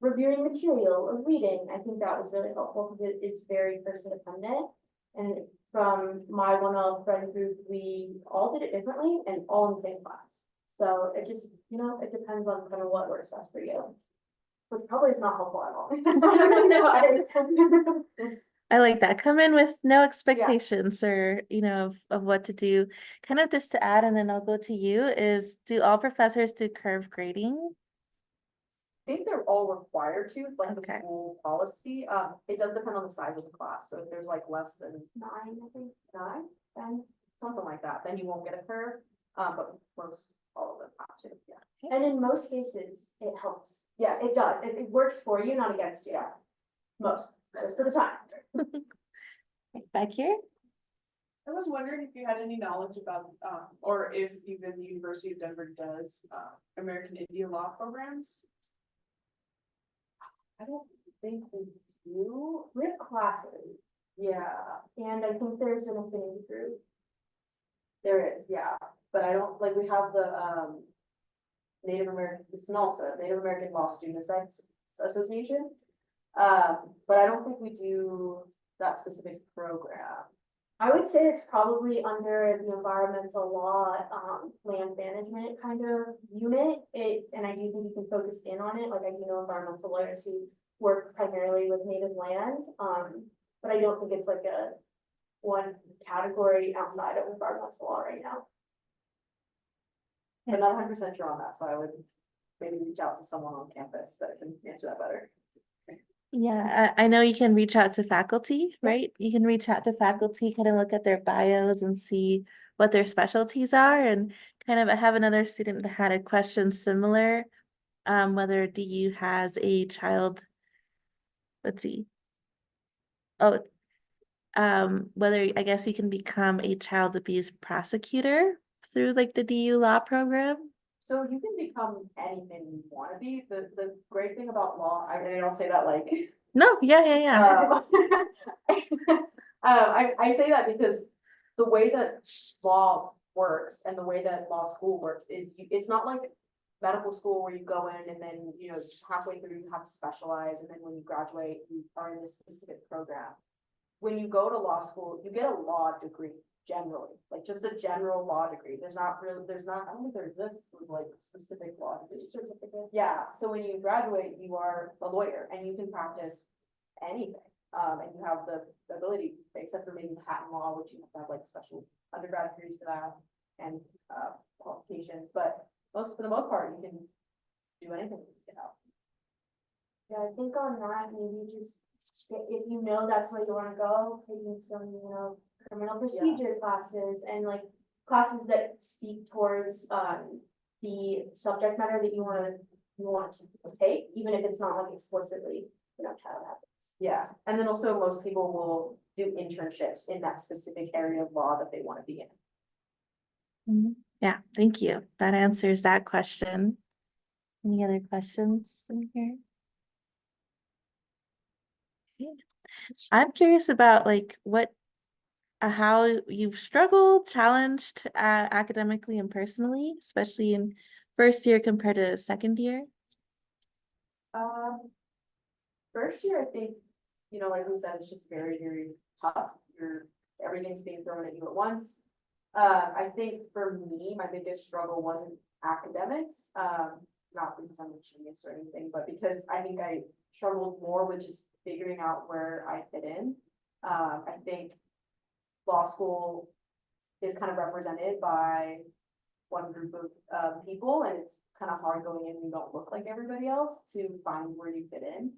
reviewing material or reading. I think that was really helpful because it's very person dependent. And from my one friend group, we all did it differently and all in the same class. So it just, you know, it depends on kind of what works best for you. Which probably is not helpful at all. I like that. Come in with no expectations or, you know, of what to do. Kind of just to add, and then I'll go to you, is do all professors do curve grading? I think they're all required to, like the Okay. school policy, it does depend on the size of the class, so if there's like less than 9, I think. 9, 10, something like that, then you won't get a curve, but most, all of them have to, yeah. And in most cases, it helps. Yes, It does. It works for you, not against you. Most of the time. Back here? I was wondering if you had any knowledge about, or if even the University of Denver does, American Indian law programs. I don't think we do, We have classes, yeah, and I think there's an affinity group. there is, yeah, but I don't, like, we have the, Native American, it's NALSA, Native American Law Student Association. But I don't think we do that specific program. I would say it's probably under the environmental law, land management kind of unit. And I do think you can focus in on it, like I do know environmental lawyers who work primarily with native land. But I don't think it's like a one category outside of environmental law right now. I'm not 100% sure on that, so I would maybe reach out to someone on campus that can answer that better. Yeah, I know you can reach out to faculty, right? You can reach out to faculty, kind of look at their bios and see what their specialties are. And kind of, I have another student that had a question similar, whether DU has a child, let's see. Oh, whether I guess you can become a child abuse prosecutor through like the DU law program. So you can become anything you want to be. The great thing about law, I don't say that like. No, yeah. I say that because the way that law works and the way that law school works is it's not like medical school where you go in and then, you know, halfway through you have to specialize, and then when you graduate, you are in this specific program. When you go to law school, you get a law degree. generally, like just a general law degree. There's not really, I don't think there's this like specific law degree. Certificate. Yeah, so when you graduate, you are a lawyer and you can practice anything. And you have the ability, except for maybe patent law, which you have to have like special undergrad degrees for that and qualifications, but for the most part, you can do anything, you know. Yeah, I think on that, maybe just, if you know that's where you wanna go, taking some, criminal procedure classes and like classes that speak towards, the subject matter that you want to take, even if it's not like explicitly, child habits. Yeah, and then also most people will do internships in that specific area of law that they want to be in. Mhm. Yeah, thank you. That answers that question. Any other questions in here? Yeah. I'm curious about like how you've struggled, challenged academically and personally, especially in first year compared to second year. First year, I think, like we said, it's just very, very tough. Everything's being thrown at you at once. I think for me, my biggest struggle wasn't academics, not because I'm a genius or anything, but because I think I struggled more with just figuring out where I fit in. I think law school is kind of represented by one group of people, and it's kind of hard going in and you don't look like everybody else to find where you fit in.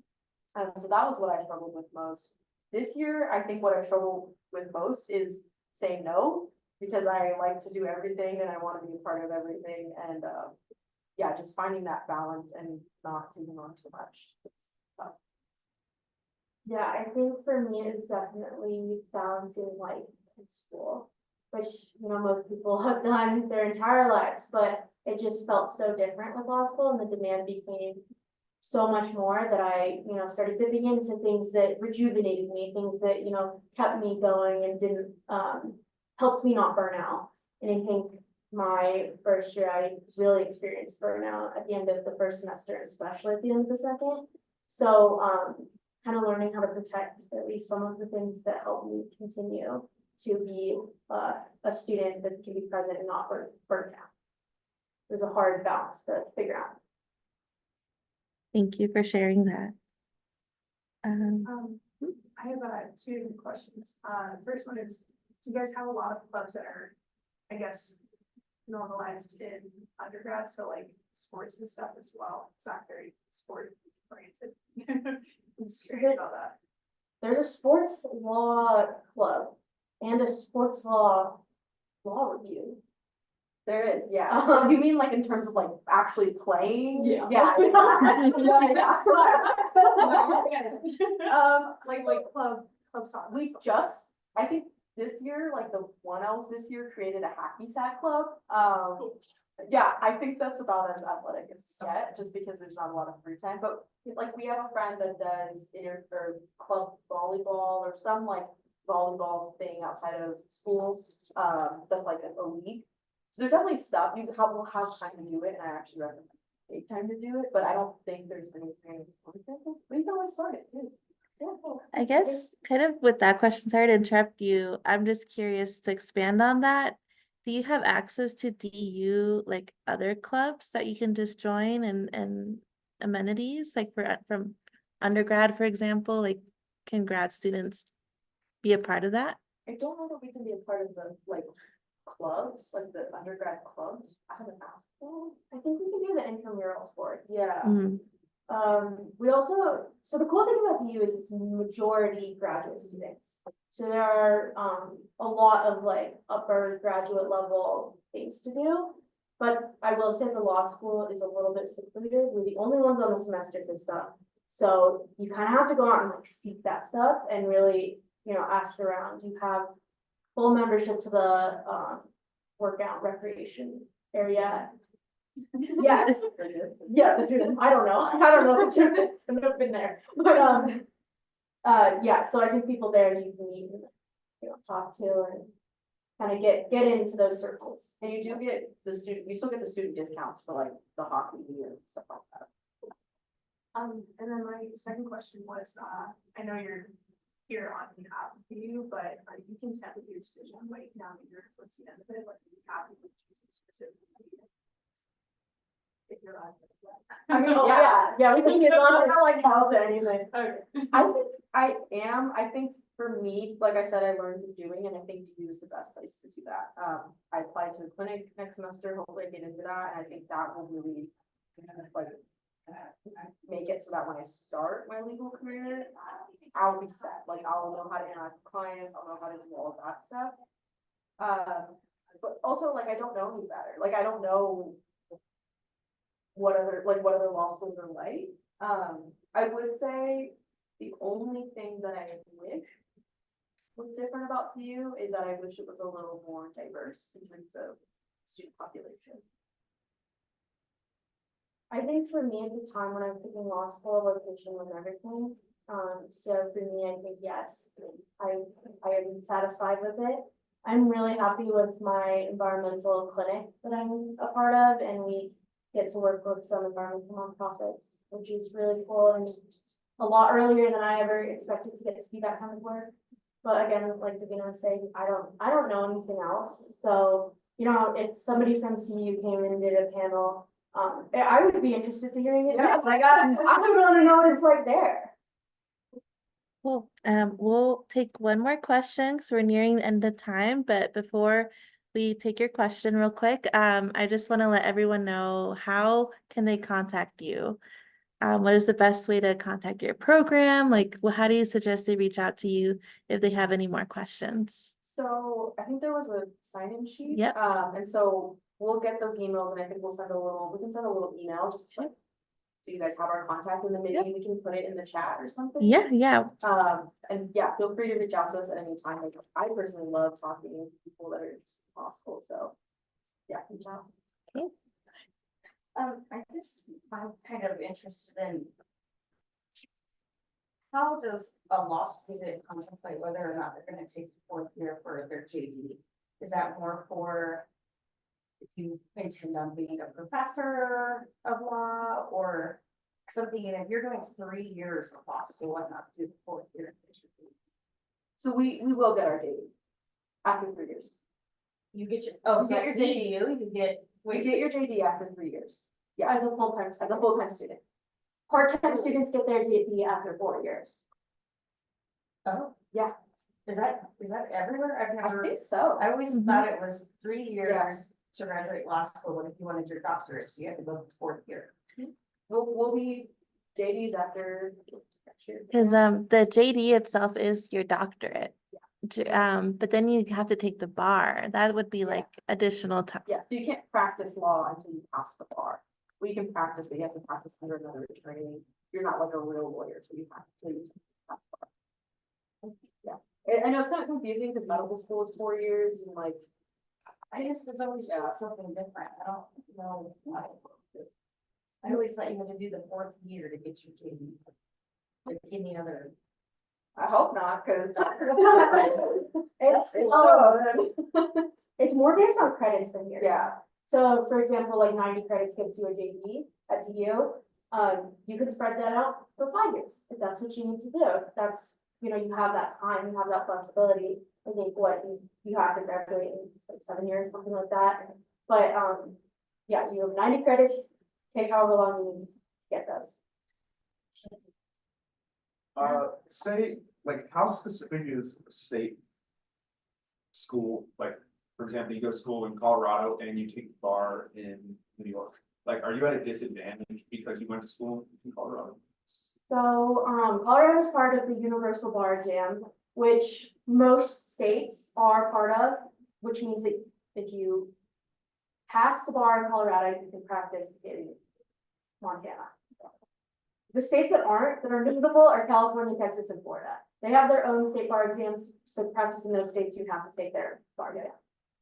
So that was what I struggled with most. This year, I think what I struggle with most is saying no, because I like to do everything and I want to be a part of everything, and yeah, just finding that balance and not taking on too much. It's tough. Yeah, I think for me, it's definitely balancing life and school, which, most people have done their entire lives, but it just felt so different with law school, and the demand became so much more that I, started dipping into things that rejuvenated me, things that, kept me going and didn't, helped me not burn out. And I think my first year, I really experienced burnout at the end of the first semester, especially at the end of the second. So, kind of learning how to protect at least some of the things that help me continue to be a student that can be present and not burnt out. There's a hard balance to figure out. Thank you for sharing that. I have two questions. The first one is, do you guys have a lot of clubs that are, I guess, normalized in undergrad, so like sports and stuff as well? It's not very sport oriented. I'm just curious about that. There's a sports law club and a sports law review. There is, yeah. You mean like in terms of like actually playing? Yeah. Yeah. Like club soccer. I think this year, like the one else this year created a hacky sack club. Yeah, I think that's about as athletic as it's get, just because there's not a lot of free time, but like we have a friend that does or club volleyball or some like volleyball thing outside of school, that's like a league. So there's definitely stuff, will have time to do it, and I actually recommend take time to do it, but I don't think there's anything, we can always start it too. I guess kind of with that question, sorry to interrupt you. I'm just curious to expand on that. Do you have access to DU like other clubs that you can just join and amenities like from undergrad, for example? Like, can grad students be a part of that? I don't know that we can be a part of the like clubs, like the undergrad clubs. I haven't asked them. I think we can do the intramural sports. Yeah. Mm. We also, so the cool thing about DU is it's majority graduate students. So there are a lot of like upper graduate level things to do. But I will say the law school is a little bit secluded. We're the only ones on the semesters and stuff. So you kind of have to go out and like seek that stuff and really, ask around. You have full membership to the workout recreation area. Yes. Yeah, the gym. I don't know the gym. I've never been there. But yeah, so I think people there you can meet and talk to and kind of get into those circles. And you still get the student discounts for like the hockey and stuff like that. And then my second question was, I know you're here on behalf of you, but are you content with your decision right now that you're towards the end of it, like are you happy with choosing specifically? If you're on. I mean, Oh, yeah, we think it's not like health or anything. Okay. I think I am, I think for me, like I said, I learned through doing, and I think DU is the best place to do that. I applied to a clinic next semester, hopefully I get into that, and I think that will really like make it so that when I start my legal career, I'll be set, like I'll know how to interact with clients, I'll know how to do all of that stuff. But also like I don't know any better, like I don't know what other law schools are like. I would say the only thing that I wish was different about DU is that I wish it was a little more diverse in terms of student population. I think for me at the time when I was picking law school, location was everything. So for me, I think yes, I am satisfied with it. I'm really happy with my environmental clinic that I'm a part of, and we get to work with some environmental nonprofits, which is really cool and a lot earlier than I ever expected to get to do that kind of work. But again, like Davina was saying, I don't know anything else. So, you know, if somebody from CU came in and did a panel, I would be interested to hearing it. Yeah. Like I would want to know what it's like there. Cool. We'll take one more question because we're nearing the end of time, but before we take your question real quick, I just want to let everyone know how can they contact you? What is the best way to contact your program? Like, how do you suggest they reach out to you if they have any more questions? So I think there was a sign-in sheet. Yep. And so we'll get those emails and I think we can send a little email just like, so you guys have our contact and then maybe Yep. we can put it in the chat or something. Yeah. And yeah, feel free to reach out to us at any time. Like I personally love talking to people that are just possible. So yeah, reach out. I'm kind of interested in. How does a law student contemplate whether or not they're gonna take the fourth year for their JD? Is that more for? If you intend on being a professor of law or something, and if you're doing 3 years of law school, why not do the fourth year? So we will get our JD after 3 years. You get your, You so get at your DU, you get, We get your JD after 3 years. Yeah, As a full-time as a student. full-time student. Part-time students get their JD after 4 years. oh. Yeah. Is that everywhere? I've I never, think so. I always Mhm. thought it was 3 years Yeah. to graduate law school, and if you wanted your doctorate, so you had to go to the fourth year. We'll be JDs after next year. Because the JD itself is your doctorate. But then you have to take the bar. That would be Yeah. like additional time. Yeah, so you can't practice law until you pass the bar. We can practice, but you have to practice under another attorney. You're not like a real lawyer till you pass the bar. Yeah, I know it's kind of confusing because medical school is 4 years and like, I just was always doing something different. I don't know why. I always thought you had to do the fourth year to get your JD. Like any other. I hope not, because. It's more based on credits than years. Yeah, So for example, like 90 credits gets you a JD at DU. You can spread that out for 5 years if that's what you need to do. That's, you know, you have that time, you have that flexibility. I think what you have to graduate in like 7 years, something like that. But yeah, you have 90 credits, take however long you need to get those. Say, like, how specific is a state school, like, for example, you go to school in Colorado and you take the bar in New York? Like, are you at a disadvantage because you went to school in Colorado? So, Colorado is part of the Universal Bar Exam, which most states are part of, which means that if you pass the bar in Colorado, you can practice in Montana. The states that aren't, that are notable are California, Texas, and Florida. They have their own state bar exams, so practice in those states, you have to take their bar exam.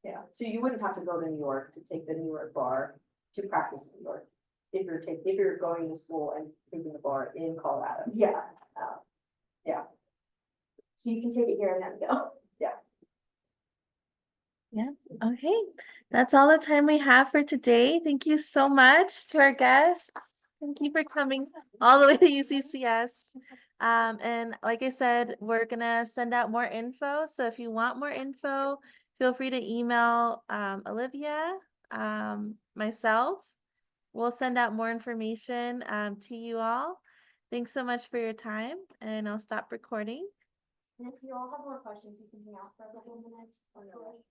yeah. So you wouldn't have to go to New York to take the New York bar to practice in New York. If you're going to school and taking the bar in Colorado. Yeah. Yeah. So you can take it here and then go. Okay, that's all the time we have for today. Thank you so much to our guests. Thank you for coming all the way to UCCS. And like I said, we're gonna send out more info. So if you want more info, feel free to email Olivia, myself. We'll send out more information to you all. Thanks so much for your time, and I'll stop recording. And if you all have more questions, you can hang out for a couple of minutes. Oh, no.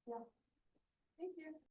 Yeah. Thank you.